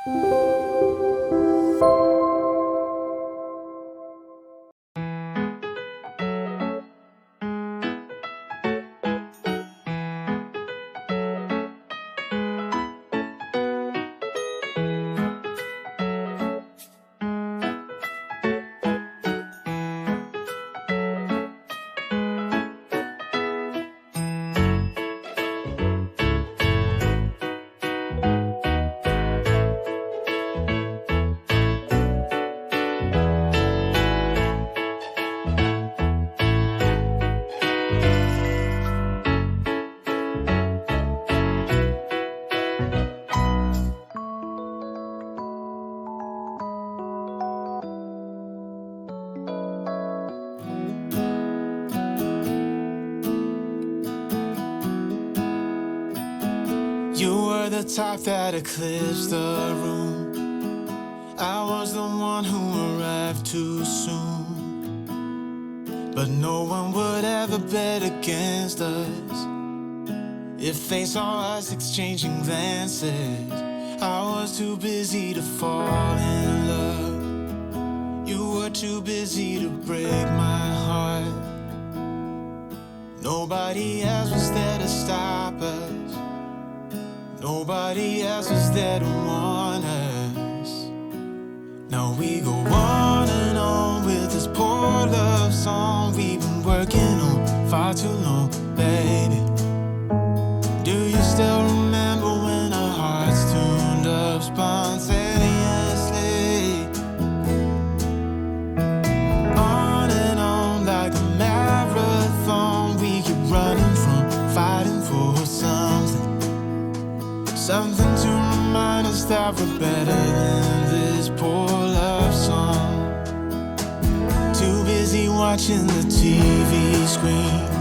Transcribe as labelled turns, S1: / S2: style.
S1: You were the type that eclipsed the room. I was the one who arrived too soon. But no one would ever bet against us if they saw us exchanging glances. I was too busy to fall in love. You were too busy to break my heart. Nobody else was there to stop us. Nobody else was there to warn us. Now we go on and on with this poor love song we've been working on far too long, baby. Do you still remember when our hearts tuned up spontaneously? On and on like a marathon, we keep running from fighting for something. Something to remind us that we're better than this poor love song. Too busy watching the TV screen,